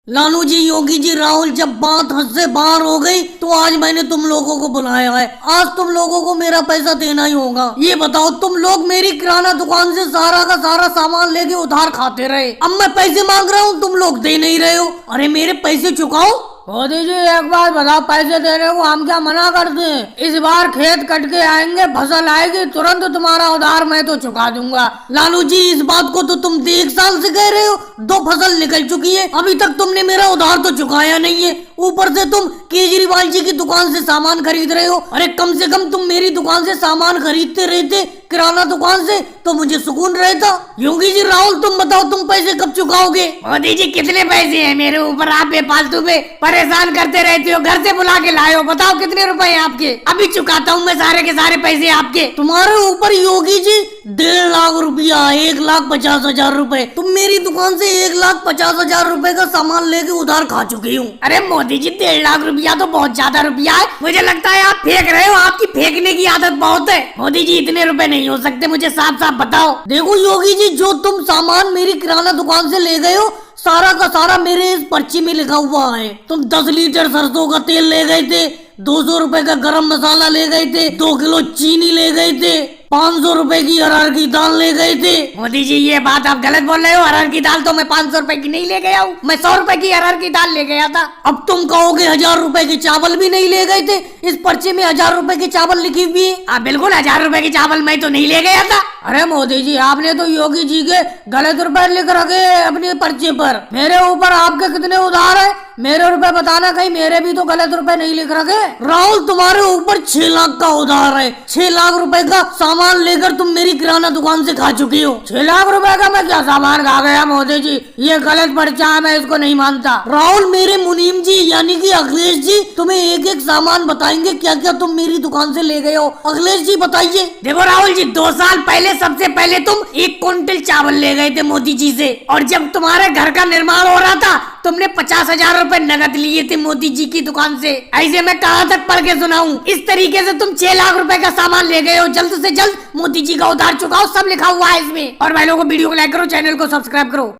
लालू जी, योगी जी, राहुल, जब बात हद से बाहर हो गई तो आज मैंने तुम लोगों को बुलाया है। आज तुम लोगों को मेरा पैसा देना ही होगा। ये बताओ, तुम लोग मेरी किराना दुकान से सारा का सारा सामान लेके उधार खाते रहे। अब मैं पैसे मांग रहा हूँ, तुम लोग दे नहीं रहे हो। अरे मेरे पैसे चुकाओ। मोदी जी, एक बात बताओ, पैसे देने को हम क्या मना करते हैं? इस बार खेत कट के आएंगे, फसल आएगी, तुरंत तुम्हारा उधार मैं तो चुका दूंगा। लालू जी, इस बात को तो तुम 1 साल से कह रहे हो। 2 फसल निकल चुकी है, अभी तक तुमने मेरा उधार तो चुकाया नहीं है। ऊपर से तुम केजरीवाल जी की दुकान से सामान खरीद रहे हो। अरे कम से कम तुम मेरी दुकान से सामान खरीदते रहते, किराना दुकान से, तो मुझे सुकून रहता। योगी जी, राहुल, तुम बताओ, तुम पैसे कब चुकाओगे? मोदी जी, कितने पैसे हैं मेरे ऊपर? आप बेफालतू में परेशान करते रहते हो, घर से बुला के लाए हो। बताओ कितने रुपए हैं आपके? अभी चुकाता हूँ मैं सारे के सारे पैसे आपके। तुम्हारे ऊपर योगी जी 1.5 लाख रुपया, 1,50,000 रुपए। तुम मेरी दुकान से 1,50,000 रुपए का सामान लेके उधार खा चुकी हूँ। अरे मोदी जी, 1.5 लाख रुपया तो बहुत ज्यादा रुपया है। मुझे लगता है आप फेंक रहे हो, आपकी फेंकने की आदत बहुत है। मोदी जी, इतने रुपए नहीं हो सकते, मुझे साफ साफ बताओ। देखो योगी जी, जो तुम सामान मेरी किराना दुकान से ले गए हो, सारा का सारा मेरे इस पर्ची में लिखा हुआ है। तुम 10 लीटर सरसों का तेल ले गए थे, 200 रुपए का गरम मसाला ले गए थे, 2 किलो चीनी ले गए थे, 500 रुपए की अरहर की दाल ले गए थे। मोदी जी, ये बात आप गलत बोल रहे हो। अरहर की दाल तो मैं 500 रुपए की नहीं ले गया हूँ, मैं 100 रुपए की अरहर की दाल ले गया था। अब तुम कहोगे 1000 रुपए के चावल भी नहीं ले गए थे। इस पर्चे में 1000 रुपए के चावल लिखी हुई है। बिल्कुल 1000 रुपए के चावल मैं तो नहीं ले गया था। अरे मोदी जी, आपने तो योगी जी के गलत रुपए लिख रखे अपने पर्चे पर। मेरे ऊपर आपके कितने उधार है? मेरे रुपए बताना, कहीं मेरे भी तो गलत रुपए नहीं लिख रखे। राहुल, तुम्हारे ऊपर 6 लाख का उधार है। 6 लाख रुपए का सामान लेकर तुम मेरी किराना दुकान से खा चुकी हो। 6 लाख रुपए का मैं क्या सामान खा गया? मोदी जी, ये गलत पर्चा है, मैं इसको नहीं मानता। राहुल, मेरे मुनीम जी यानी कि अखिलेश जी तुम्हें एक एक सामान बताएंगे क्या क्या तुम मेरी दुकान से ले गए हो। अखिलेश जी बताइए। देखो राहुल जी, 2 साल पहले सबसे पहले तुम 1 क्विंटल चावल ले गए थे मोदी जी से, और जब तुम्हारे घर का निर्माण हो रहा था तुमने 50,000 रुपए नगद लिए थे मोदी जी की दुकान से। ऐसे मैं कहाँ तक पढ़ के सुनाऊं? इस तरीके से तुम 6 लाख रुपए का सामान ले गए हो। जल्द से जल्द मोदी जी का उधार चुकाओ, सब लिखा हुआ है इसमें। और भाई लोगों को वीडियो को लाइक करो, चैनल को सब्सक्राइब करो।